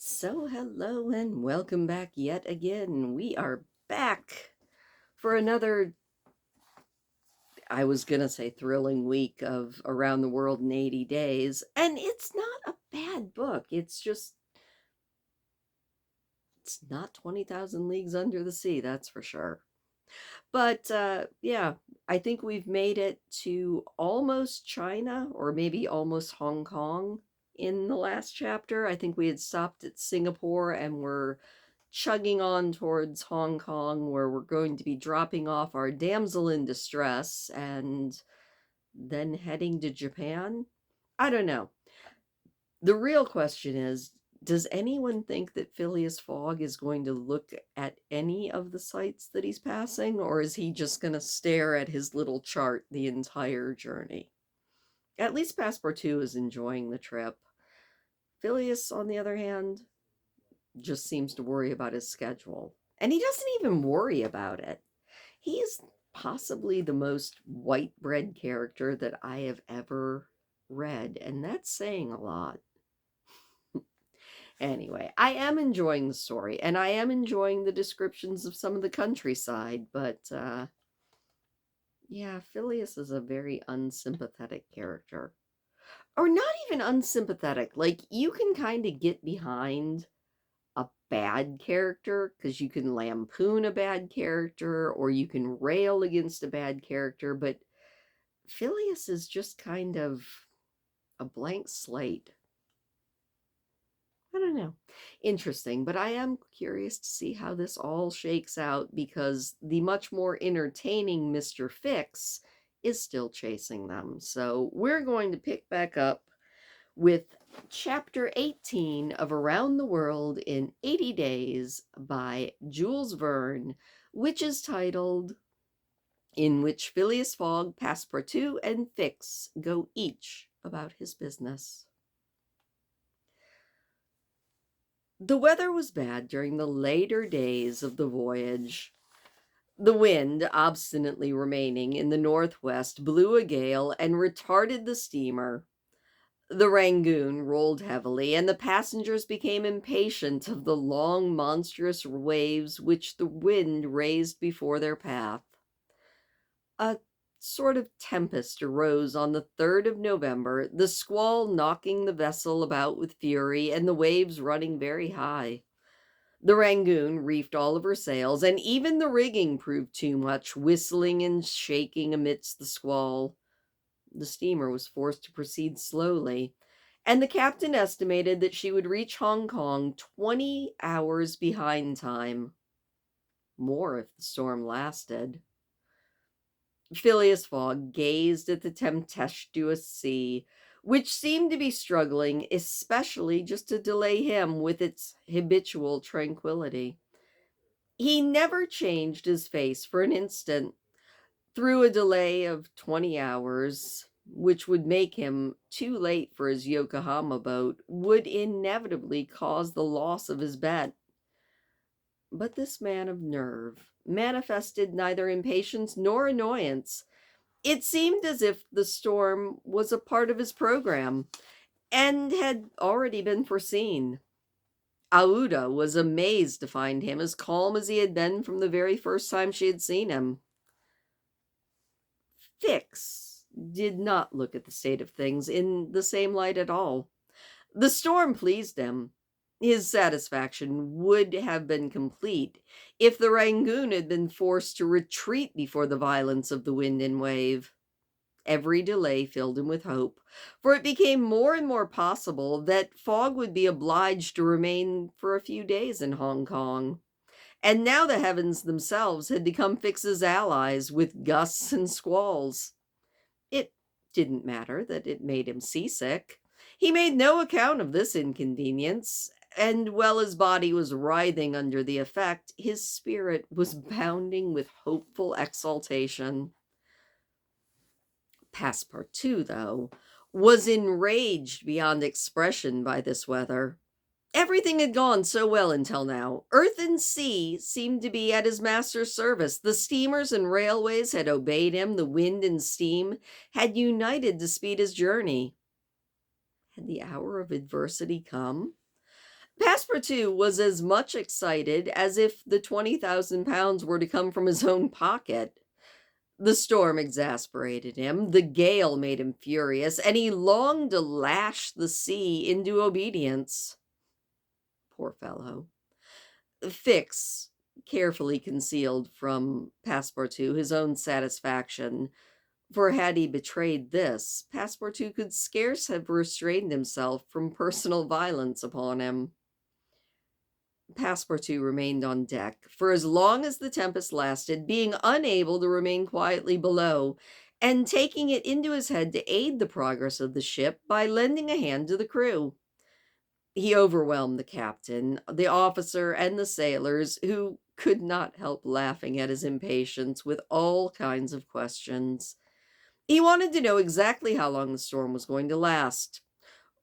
So, hello and welcome back yet again. We are back for another, I was going to say thrilling week of Around the World in 80 Days. And it's not a bad book. It's not 20,000 Leagues Under the Sea, that's for sure. But yeah, I think we've made it to almost China or maybe almost Hong Kong in the last chapter. I think we had stopped at Singapore and we're chugging on towards Hong Kong, where we're going to be dropping off our damsel in distress and then heading to Japan. I don't know. The real question is, does anyone think that Phileas Fogg is going to look at any of the sites that he's passing, or is he just going to stare at his little chart the entire journey? At least Passepartout is enjoying the trip. Phileas, on the other hand, just seems to worry about his schedule. And he doesn't even worry about it. He is possibly the most white bread character that I have ever read, and that's saying a lot. Anyway, I am enjoying the story, and I am enjoying the descriptions of some of the countryside, but yeah, Phileas is a very unsympathetic character. Or not even unsympathetic. Like, you can kind of get behind a bad character because you can lampoon a bad character or you can rail against a bad character, but Phileas is just kind of a blank slate. I don't know. Interesting, but I am curious to see how this all shakes out because the much more entertaining Mr. Fix is still chasing them. So we're going to pick back up with chapter 18 of Around the World in 80 Days by Jules Verne, which is titled In Which Phileas Fogg, Passepartout, and Fix Go Each About His Business. The weather was bad during the later days of the voyage. The wind, obstinately remaining in the northwest, blew a gale and retarded the steamer. The Rangoon rolled heavily, and the passengers became impatient of the long, monstrous waves which the wind raised before their path. A sort of tempest arose on the 3rd of November, the squall knocking the vessel about with fury, and the waves running very high. The Rangoon reefed all of her sails, and even the rigging proved too much, whistling and shaking amidst the squall. The steamer was forced to proceed slowly, and the captain estimated that she would reach Hong Kong 20 hours behind time. More if the storm lasted. Phileas Fogg gazed at the tempestuous sea, which seemed to be struggling, especially just to delay him with its habitual tranquility. He never changed his face for an instant. Through a delay of 20 hours, which would make him too late for his Yokohama boat, would inevitably cause the loss of his bet. But this man of nerve manifested neither impatience nor annoyance. It seemed as if the storm was a part of his program and had already been foreseen. Aouda was amazed to find him as calm as he had been from the very first time she had seen him. Fix did not look at the state of things in the same light at all. The storm pleased him. His satisfaction would have been complete if the Rangoon had been forced to retreat before the violence of the wind and wave. Every delay filled him with hope, for it became more and more possible that Fogg would be obliged to remain for a few days in Hong Kong. And now the heavens themselves had become Fix's allies with gusts and squalls. It didn't matter that it made him seasick. He made no account of this inconvenience, and while his body was writhing under the effect, his spirit was bounding with hopeful exultation. Passepartout, though, was enraged beyond expression by this weather. Everything had gone so well until now. Earth and sea seemed to be at his master's service. The steamers and railways had obeyed him. The wind and steam had united to speed his journey. Had the hour of adversity come? Passepartout was as much excited as if the 20,000 pounds were to come from his own pocket. The storm exasperated him, the gale made him furious, and he longed to lash the sea into obedience. Poor fellow. Fix carefully concealed from Passepartout his own satisfaction, for had he betrayed this, Passepartout could scarce have restrained himself from personal violence upon him. Passepartout remained on deck for as long as the tempest lasted, being unable to remain quietly below, and taking it into his head to aid the progress of the ship by lending a hand to the crew. He overwhelmed the captain, the officer, and the sailors, who could not help laughing at his impatience with all kinds of questions. He wanted to know exactly how long the storm was going to last,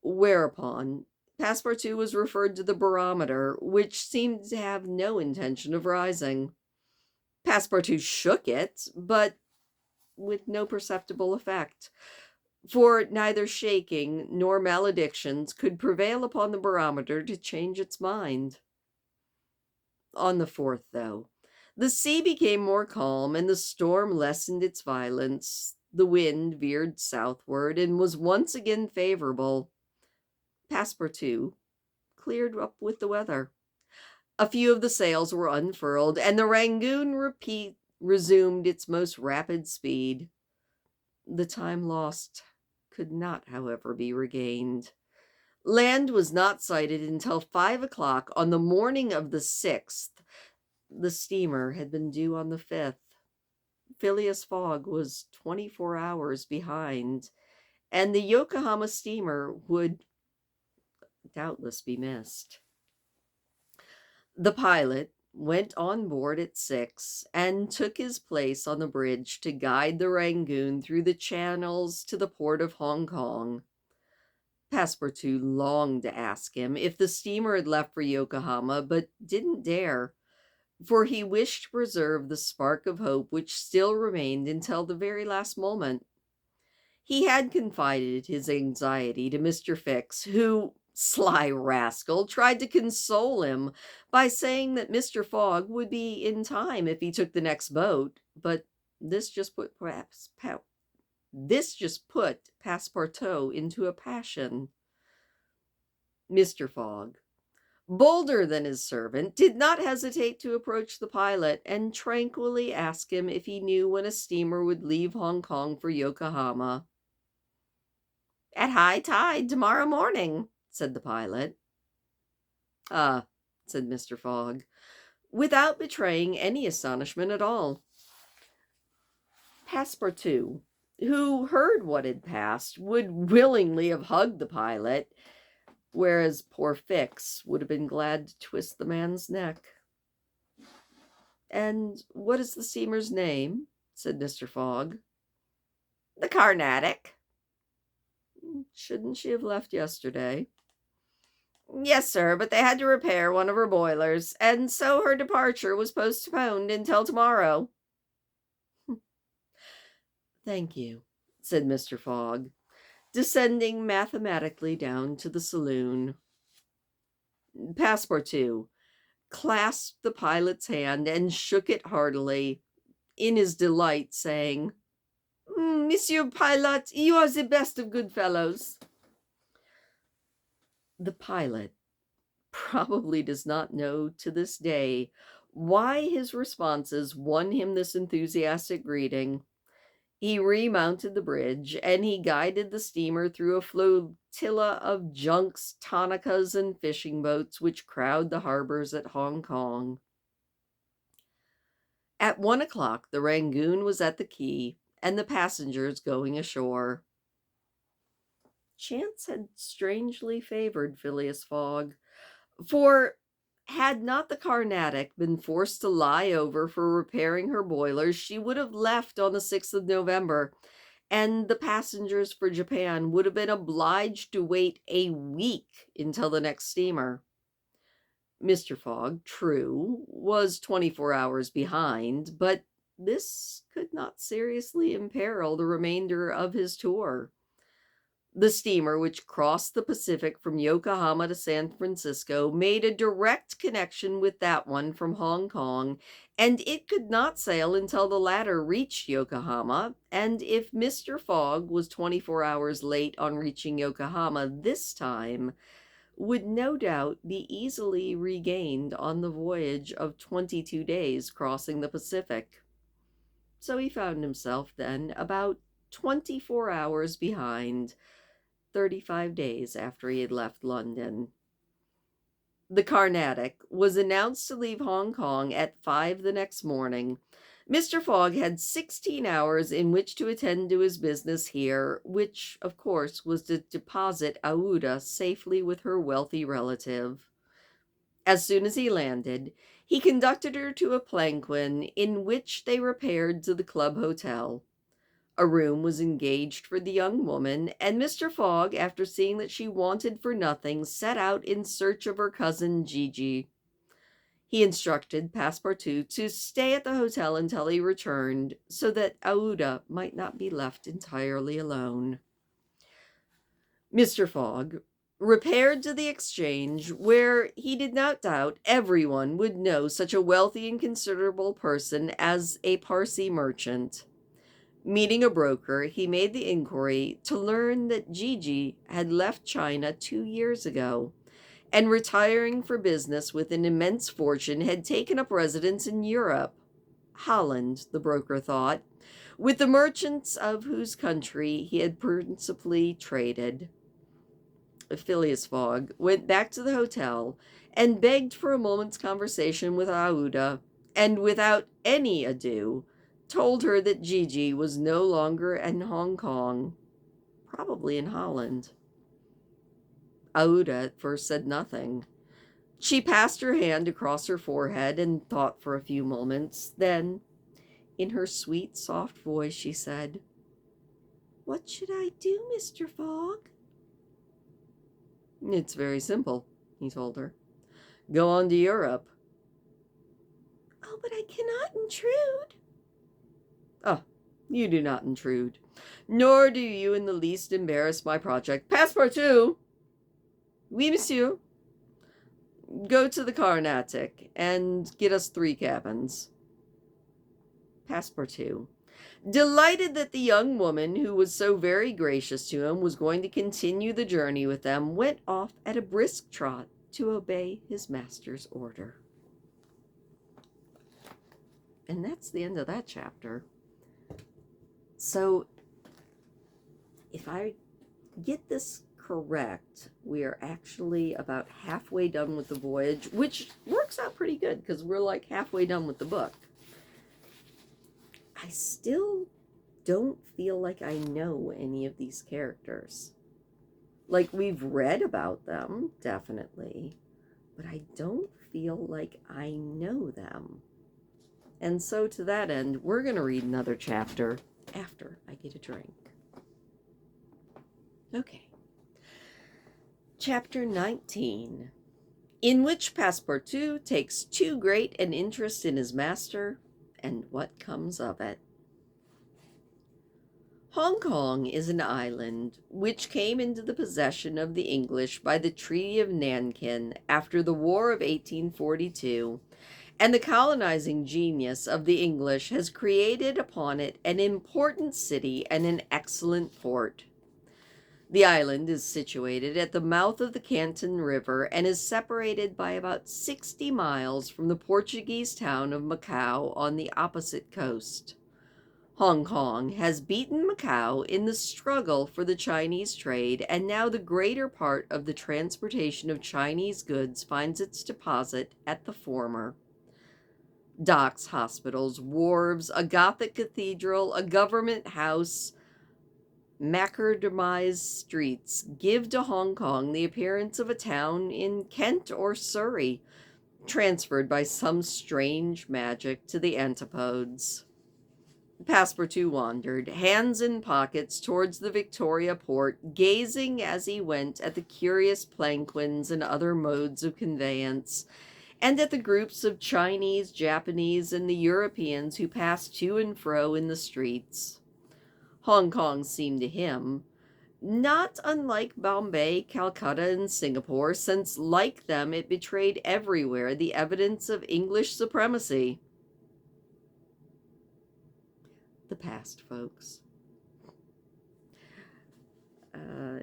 whereupon Passepartout was referred to the barometer, which seemed to have no intention of rising. Passepartout shook it, but with no perceptible effect, for neither shaking nor maledictions could prevail upon the barometer to change its mind. On the 4th, though, the sea became more calm and the storm lessened its violence. The wind veered southward and was once again favorable. Passepartout cleared up with the weather. A few of the sails were unfurled, and the Rangoon resumed its most rapid speed. The time lost could not, however, be regained. Land was not sighted until 5 o'clock on the morning of the 6th. The steamer had been due on the 5th. Phileas Fogg was 24 hours behind, and the Yokohama steamer would doubtless be missed. The pilot went on board at 6 and took his place on the bridge to guide the Rangoon through the channels to the port of Hong Kong. Passepartout longed to ask him if the steamer had left for Yokohama, but didn't dare, for he wished to preserve the spark of hope which still remained until the very last moment. He had confided his anxiety to Mr. Fix, who, sly rascal, tried to console him by saying that Mr. Fogg would be in time if he took the next boat, but this just put Passepartout into a passion. Mr. Fogg, bolder than his servant, did not hesitate to approach the pilot and tranquilly ask him if he knew when a steamer would leave Hong Kong for Yokohama. "At high tide tomorrow morning," said the pilot. "Ah," said Mr. Fogg, without betraying any astonishment at all. Passepartout, who heard what had passed, would willingly have hugged the pilot, whereas poor Fix would have been glad to twist the man's neck. "And what is the steamer's name?" said Mr. Fogg. "The Carnatic." "Shouldn't she have left yesterday?" "Yes, sir, but they had to repair one of her boilers, and so her departure was postponed until tomorrow." "Thank you," said Mr. Fogg, descending mathematically down to the saloon. Passepartout clasped the pilot's hand and shook it heartily, in his delight, saying, "Monsieur Pilot, you are the best of good fellows." The pilot probably does not know to this day why his responses won him this enthusiastic greeting. He remounted the bridge, and he guided the steamer through a flotilla of junks, tonicas, and fishing boats which crowd the harbors at Hong Kong. At 1 o'clock, the Rangoon was at the quay, and the passengers going ashore. Chance had strangely favored Phileas Fogg, for had not the Carnatic been forced to lie over for repairing her boilers, she would have left on the 6th of November, and the passengers for Japan would have been obliged to wait a week until the next steamer. Mr. Fogg, true, was 24 hours behind, but this could not seriously imperil the remainder of his tour. The steamer, which crossed the Pacific from Yokohama to San Francisco, made a direct connection with that one from Hong Kong, and it could not sail until the latter reached Yokohama. And if Mr. Fogg was 24 hours late on reaching Yokohama this time, would no doubt be easily regained on the voyage of 22 days crossing the Pacific. So he found himself then about 24 hours behind, 35 days after he had left London. The Carnatic was announced to leave Hong Kong at 5 the next morning. Mr. Fogg had 16 hours in which to attend to his business here, which, of course, was to deposit Aouda safely with her wealthy relative. As soon as he landed, he conducted her to a palanquin in which they repaired to the club hotel. A room was engaged for the young woman, and Mr. Fogg, after seeing that she wanted for nothing, set out in search of her cousin Gigi. He instructed Passepartout to stay at the hotel until he returned, so that Aouda might not be left entirely alone. Mr. Fogg repaired to the Exchange, where he did not doubt everyone would know such a wealthy and considerable person as a Parsee merchant. Meeting a broker, he made the inquiry to learn that Gigi had left China 2 years ago, and retiring for business with an immense fortune, had taken up residence in Europe. Holland, the broker thought, with the merchants of whose country he had principally traded. Phileas Fogg went back to the hotel and begged for a moment's conversation with Aouda, and without any ado told her that Gigi was no longer in Hong Kong, probably in Holland. Aouda at first said nothing. She passed her hand across her forehead and thought for a few moments. Then, in her sweet, soft voice, she said, "What should I do, Mr. Fogg?" "It's very simple," he told her. "Go on to Europe." "Oh, but I cannot intrude." "Oh, you do not intrude, nor do you in the least embarrass my project. Passepartout!" "Oui, monsieur." "Go to the Carnatic, and get us 3 cabins." Passepartout, delighted that the young woman who was so very gracious to him was going to continue the journey with them, went off at a brisk trot to obey his master's order. And that's the end of that chapter. So, if I get this correct, we are actually about halfway done with the voyage, which works out pretty good because we're like halfway done with the book. I still don't feel like I know any of these characters. Like, we've read about them, definitely, but I don't feel like I know them. And so to that end, we're going to read another chapter after I get a drink. Okay. Chapter 19, in which Passepartout takes too great an interest in his master, and what comes of it. Hong Kong is an island which came into the possession of the English by the Treaty of Nankin after the War of 1842, and the colonizing genius of the English has created upon it an important city and an excellent port. The island is situated at the mouth of the Canton River and is separated by about 60 miles from the Portuguese town of Macau on the opposite coast. Hong Kong has beaten Macau in the struggle for the Chinese trade, and now the greater part of the transportation of Chinese goods finds its deposit at the former. Docks, hospitals, wharves, a Gothic cathedral, a government house, macadamized streets give to Hong Kong the appearance of a town in Kent or Surrey, transferred by some strange magic to the antipodes. Passepartout wandered, hands in pockets, towards the Victoria port, gazing as he went at the curious palanquins and other modes of conveyance, and at the groups of Chinese, Japanese, and the Europeans who passed to and fro in the streets. Hong Kong seemed to him Not unlike Bombay, Calcutta, and Singapore, since, like them, it betrayed everywhere the evidence of English supremacy. The past, folks.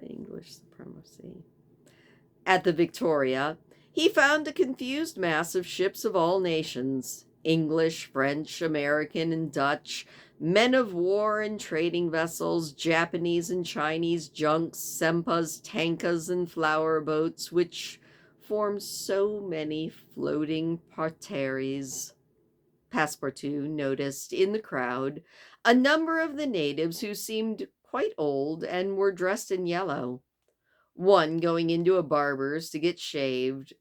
English supremacy. At the Victoria, he found a confused mass of ships of all nations: English, French, American, and Dutch, men of war and trading vessels, Japanese and Chinese junks, sempas, tankas, and flower boats, which formed so many floating parterres. Passepartout noticed in the crowd a number of the natives who seemed quite old and were dressed in yellow. One going into a barber's to get shaved,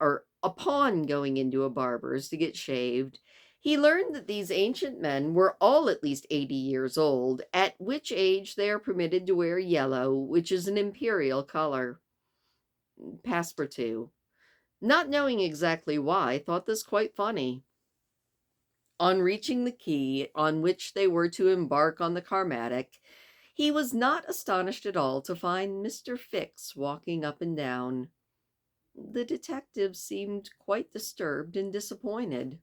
or upon going into a barber's to get shaved, he learned that these ancient men were all at least 80 years old, at which age they are permitted to wear yellow, which is an imperial color. Passepartout, not knowing exactly why, thought this quite funny. On reaching the quay on which they were to embark on the Carmatic, he was not astonished at all to find Mr. Fix walking up and down. The detective seemed quite disturbed and disappointed.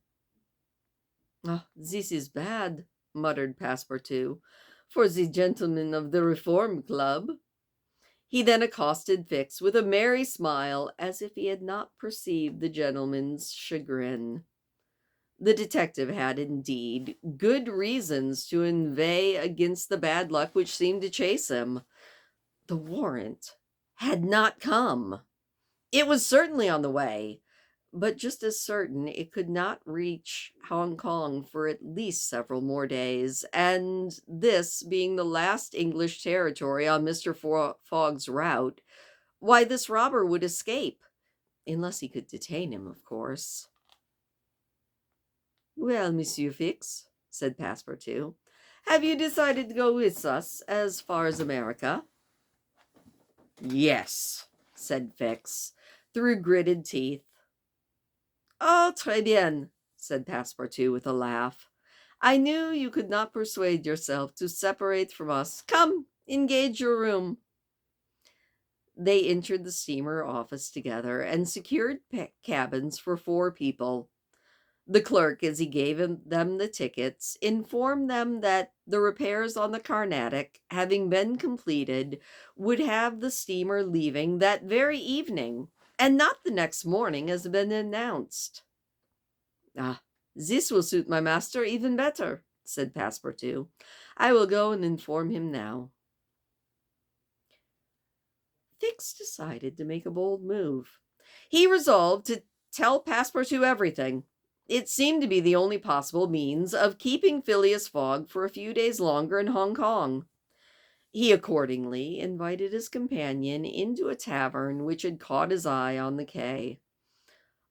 "Ah, this is bad," muttered Passepartout, "for the gentlemen of the Reform Club." He then accosted Fix with a merry smile, as if he had not perceived the gentleman's chagrin. The detective had, indeed, good reasons to inveigh against the bad luck which seemed to chase him. The warrant had not come. It was certainly on the way, but just as certain it could not reach Hong Kong for at least several more days, and this being the last English territory on Mr. Fogg's route, why, this robber would escape, unless he could detain him, of course. "Well, Monsieur Fix," said Passepartout, "have you decided to go with us as far as America?" "Yes," said Fix, through gritted teeth. "Oh, très bien," said Passepartout with a laugh. "I knew you could not persuade yourself to separate from us. Come, engage your room." They entered the steamer office together and secured cabins for 4 people. The clerk, as he gave them the tickets, informed them that the repairs on the Carnatic, having been completed, would have the steamer leaving that very evening, and not the next morning as had been announced. "Ah, this will suit my master even better," said Passepartout. "I will go and inform him now." Fix decided to make a bold move. He resolved to tell Passepartout everything. It seemed to be the only possible means of keeping Phileas Fogg for a few days longer in Hong Kong. He accordingly invited his companion into a tavern which had caught his eye on the quay.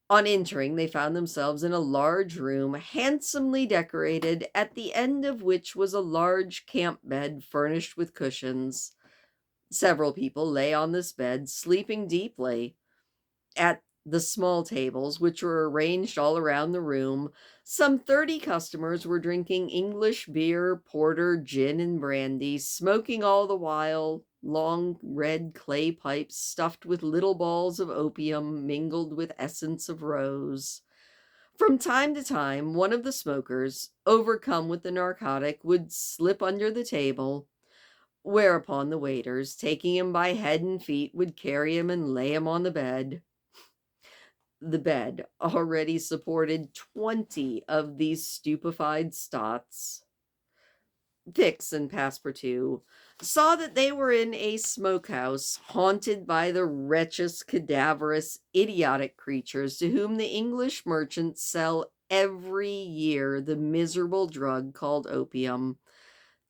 On entering, they found themselves in a large room, handsomely decorated, at the end of which was a large camp bed furnished with cushions. Several people lay on this bed, sleeping deeply. At the small tables, which were arranged all around the room, some 30 customers were drinking English beer, porter, gin, and brandy, smoking all the while long red clay pipes stuffed with little balls of opium mingled with essence of rose. From time to time, one of the smokers, overcome with the narcotic, would slip under the table, whereupon the waiters, taking him by head and feet, would carry him and lay him on the bed. The bed already supported 20 of these stupefied stots. Fix and Passepartout saw that they were in a smokehouse haunted by the wretched, cadaverous, idiotic creatures to whom the English merchants sell every year the miserable drug called opium,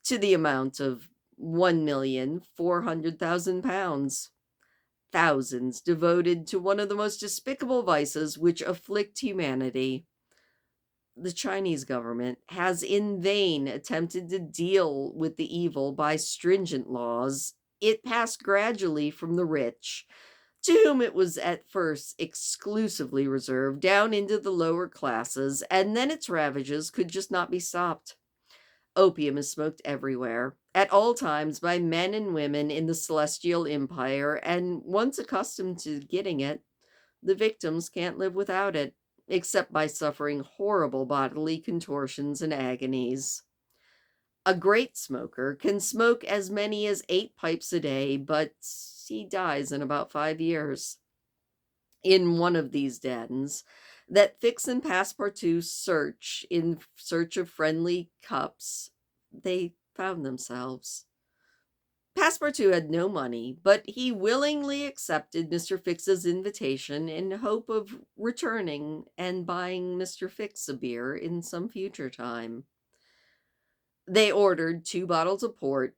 to the amount of £1,400,000. Thousands devoted to one of the most despicable vices which afflict humanity. The Chinese government has in vain attempted to deal with the evil by stringent laws. It passed gradually from the rich, to whom it was at first exclusively reserved, down into the lower classes, and then its ravages could just not be stopped. Opium is smoked everywhere, at all times, by men and women in the Celestial Empire, and once accustomed to getting it, the victims can't live without it, except by suffering horrible bodily contortions and agonies. A great smoker can smoke as many as 8 pipes a day, but he dies in about 5 years. In one of these dens that Fix and Passepartout search in search of friendly cups, they found themselves. Passepartout had no money, but he willingly accepted Mr. Fix's invitation in hope of returning and buying Mr. Fix a beer in some future time. They ordered 2 bottles of port,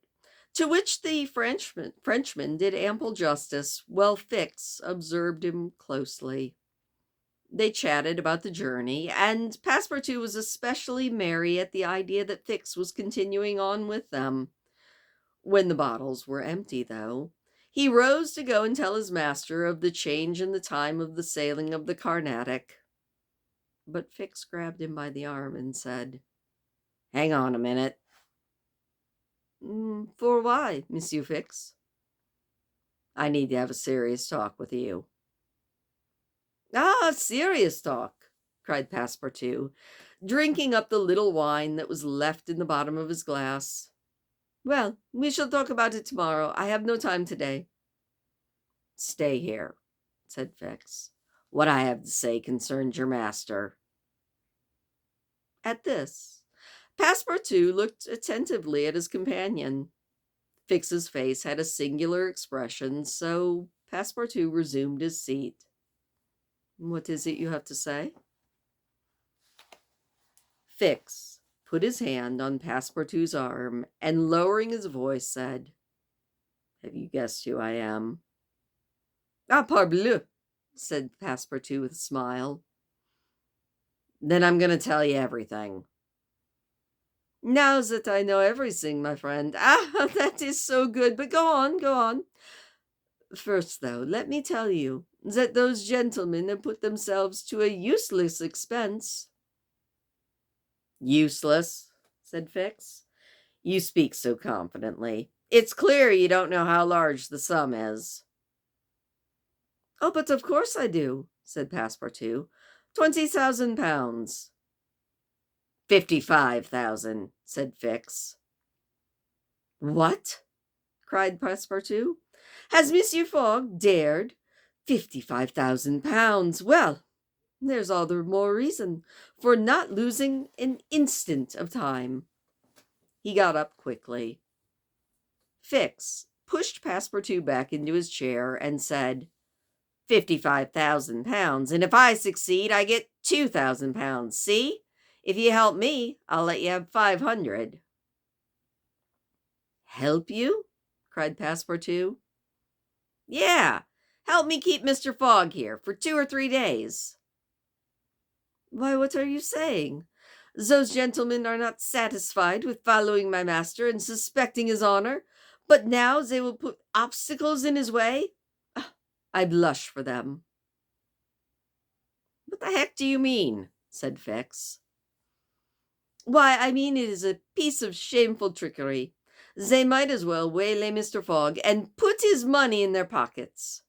to which the Frenchman did ample justice, while Fix observed him closely. They chatted about the journey, and Passepartout was especially merry at the idea that Fix was continuing on with them. When the bottles were empty, though, he rose to go and tell his master of the change in the time of the sailing of the Carnatic. But Fix grabbed him by the arm and said, "Hang on a minute." For why, Monsieur Fix?" "I need to have a serious talk with you." "Ah, serious talk!" cried Passepartout, drinking up the little wine that was left in the bottom of his glass. "Well, we shall talk about it tomorrow. I have no time today." "Stay here," said Fix. "What I have to say concerns your master." At this, Passepartout looked attentively at his companion. Fix's face had a singular expression, so Passepartout resumed his seat. "What is it you have to say?" Fix put his hand on Passepartout's arm and, lowering his voice, said, "Have you guessed who I am?" "Ah, parbleu!" said Passepartout with a smile. "Then I'm going to tell you everything." "Now that I know everything, my friend." "Ah, that is so good, but go on, go on." "First, though, let me tell you that those gentlemen have put themselves to a useless expense." "Useless?" said Fix. "You speak so confidently. It's clear you don't know how large the sum is." "Oh, but of course I do," said Passepartout. 20,000 pounds. 55,000, said Fix. "What?" cried Passepartout. "Has Monsieur Fogg dared? 55,000 pounds! Well, there's all the more reason for not losing an instant of time." He got up quickly. Fix pushed Passepartout back into his chair and said, 55,000 pounds, and if I succeed, I get 2,000 pounds. See? If you help me, I'll let you have 500. "Help you?" cried Passepartout. "Yeah, help me keep Mr. Fogg here for 2 or 3 days." "Why, what are you saying? Those gentlemen are not satisfied with following my master and suspecting his honor, but now they will put obstacles in his way? Ah, I blush for them." "What the heck do you mean?" said Fix. "Why, I mean it is a piece of shameful trickery. They might as well waylay Mr. Fogg and put his money in their pockets."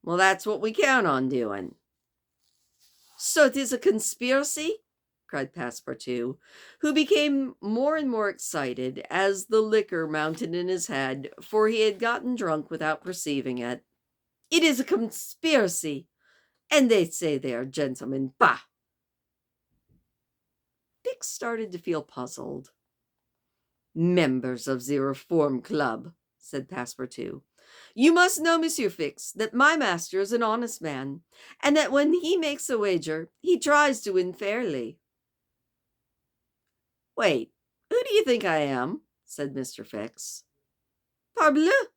"Well, that's what we count on doing." "So it is a conspiracy?" cried Passepartout, who became more and more excited as the liquor mounted in his head, for he had gotten drunk without perceiving it. "It is a conspiracy! And they say they are gentlemen. Bah!" Fix started to feel puzzled. "Members of the Reform Club," said Passepartout. "You must know, Monsieur Fix, that my master is an honest man, and that when he makes a wager, he tries to win fairly." "Wait, who do you think I am?" said Mr. Fix. "Parbleu!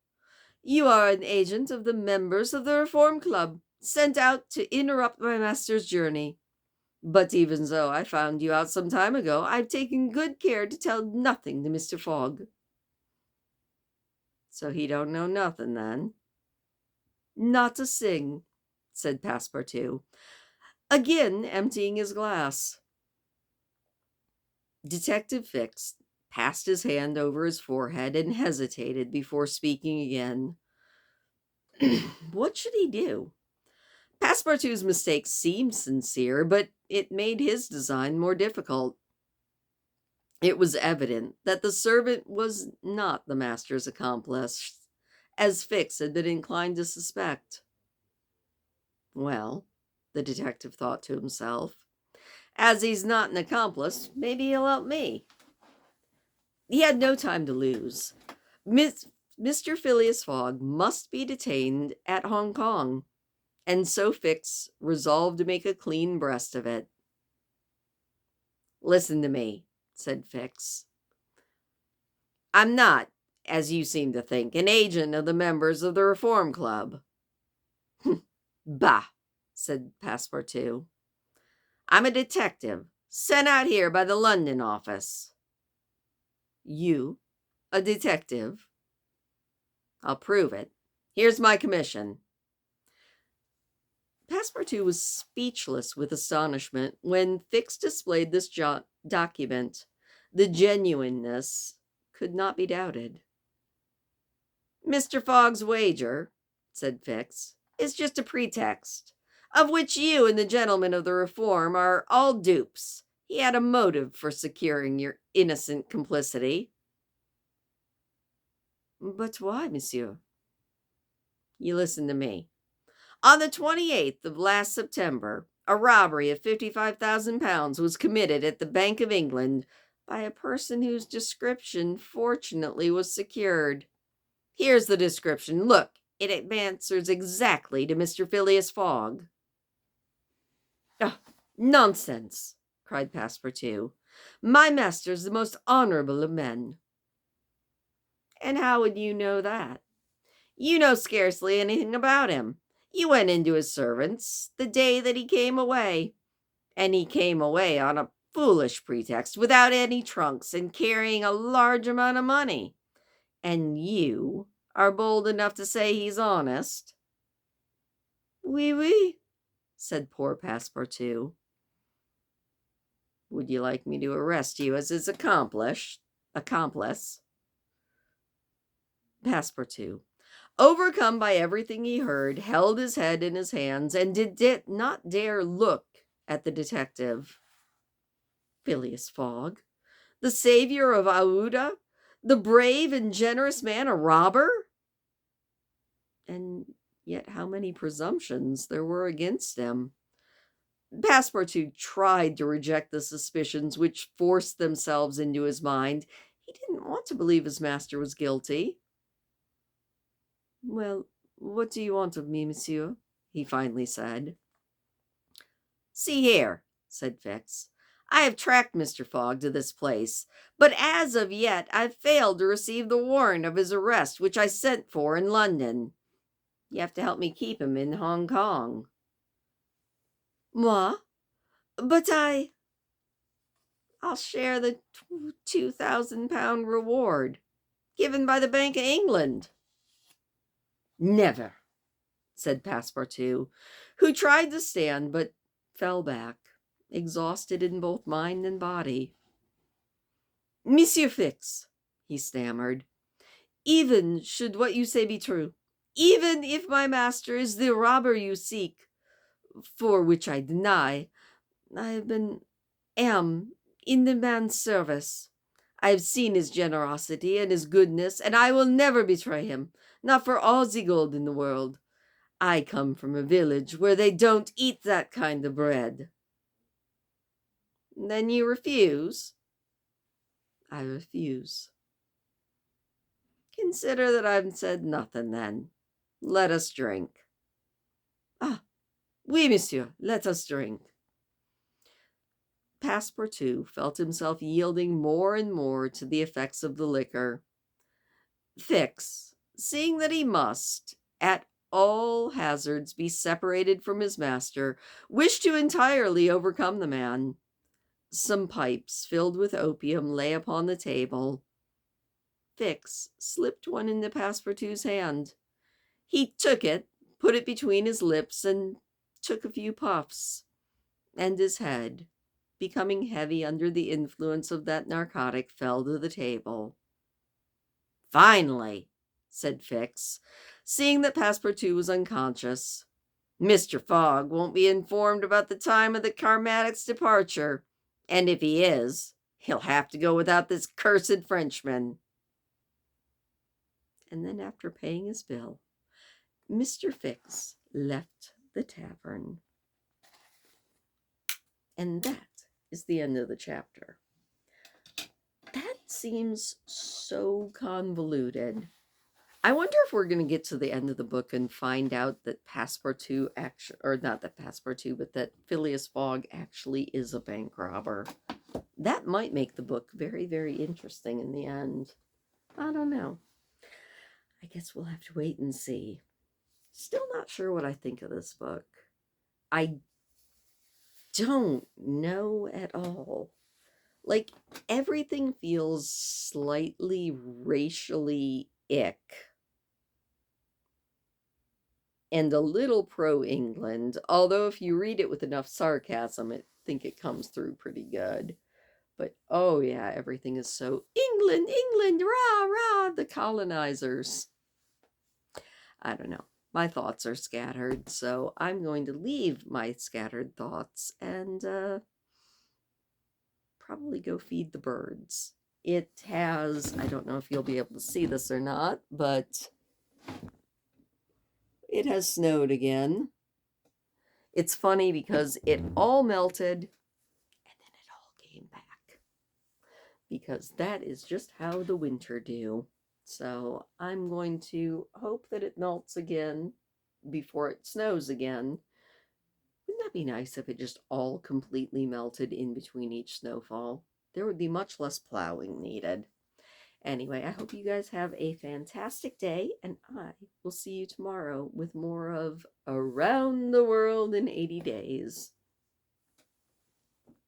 You are an agent of the members of the Reform Club, sent out to interrupt my master's journey. But even though I found you out some time ago, I've taken good care to tell nothing to Mr. Fogg." "So he don't know nothing, then?" "Not a sing," said Passepartout, again emptying his glass. Detective Fix passed his hand over his forehead and hesitated before speaking again. What should he do? Passepartout's mistake seemed sincere, but it made his design more difficult. It was evident that the servant was not the master's accomplice, as Fix had been inclined to suspect. Well, the detective thought to himself, as he's not an accomplice, maybe he'll help me. He had no time to lose. Mr. Phileas Fogg must be detained at Hong Kong, and so Fix resolved to make a clean breast of it. Listen to me, said Fix. I'm not, as you seem to think, an agent of the members of the Reform Club. Bah, said Passepartout. I'm a detective, sent out here by the London office. You, a detective? I'll prove it. Here's my commission. Passepartout was speechless with astonishment when Fix displayed this document. The genuineness could not be doubted. Mr. Fogg's wager, said Fix, is just a pretext, of which you and the gentlemen of the Reform are all dupes. He had a motive for securing your innocent complicity. But why, monsieur? You listen to me. On the 28th of last September, a robbery of £55,000 was committed at the Bank of England by a person whose description fortunately was secured. Here's the description. Look, it answers exactly to Mr. Phileas Fogg. Oh, nonsense, cried Passepartout. My master's the most honorable of men. And how would you know that? You know scarcely anything about him. You went into his servants the day that he came away, and he came away on a foolish pretext, without any trunks, and carrying a large amount of money. And you are bold enough to say he's honest? Oui, oui, said poor Passepartout. Would you like me to arrest you as his accomplice? Passepartout, overcome by everything he heard, held his head in his hands and did not dare look at the detective. Phileas Fogg, the savior of Aouda, the brave and generous man, a robber? And yet how many presumptions there were against him. Passepartout tried to reject the suspicions which forced themselves into his mind. He didn't want to believe his master was guilty. Well, what do you want of me, monsieur? He finally said. See here, said Fix. I have tracked Mr. Fogg to this place, but as of yet I've failed to receive the warrant of his arrest which I sent for in London. You have to help me keep him in Hong Kong. Moi? But I'll share the £2,000 reward given by the Bank of England. Never, said Passepartout, who tried to stand but fell back, exhausted in both mind and body. Monsieur Fix, he stammered, even should what you say be true, even if my master is the robber you seek, for which I deny, I am in the man's service. I have seen his generosity and his goodness, and I will never betray him, not for all the gold in the world. I come from a village where they don't eat that kind of bread. Then you refuse? I refuse. Consider that I've said nothing, then. Let us drink. Ah, oui, monsieur, let us drink. Passepartout felt himself yielding more and more to the effects of the liquor. Fix, seeing that he must, at all hazards, be separated from his master, wished to entirely overcome the man. Some pipes filled with opium lay upon the table. Fix slipped one into Passepartout's hand. He took it, put it between his lips, and took a few puffs, and his head becoming heavy under the influence of that narcotic, fell to the table. "Finally," said Fix, seeing that Passepartout was unconscious. "Mr. Fogg won't be informed about the time of the Carmatic's departure, and if he is, he'll have to go without this cursed Frenchman." And then, after paying his bill, Mr. Fix left the tavern. And that is the end of the chapter. That seems so convoluted. I wonder if we're going to get to the end of the book and find out that Passepartout actually, or not that Passepartout, but that Phileas Fogg actually is a bank robber. That might make the book very, very interesting in the end. I don't know. I guess we'll have to wait and see. Still not sure what I think of this book. I don't know at all. Like, everything feels slightly racially ick. And a little pro-England, although if you read it with enough sarcasm, I think it comes through pretty good. But oh yeah, everything is so England, England, rah, rah, the colonizers. I don't know. My thoughts are scattered, so I'm going to leave my scattered thoughts and probably go feed the birds. It has, I don't know if you'll be able to see this or not, but it has snowed again. It's funny because it all melted and then it all came back. Because that is just how the winter do. So I'm going to hope that it melts again before it snows again. Wouldn't that be nice if it just all completely melted in between each snowfall? There would be much less plowing needed. Anyway, I hope you guys have a fantastic day, and I will see you tomorrow with more of Around the World in 80 Days.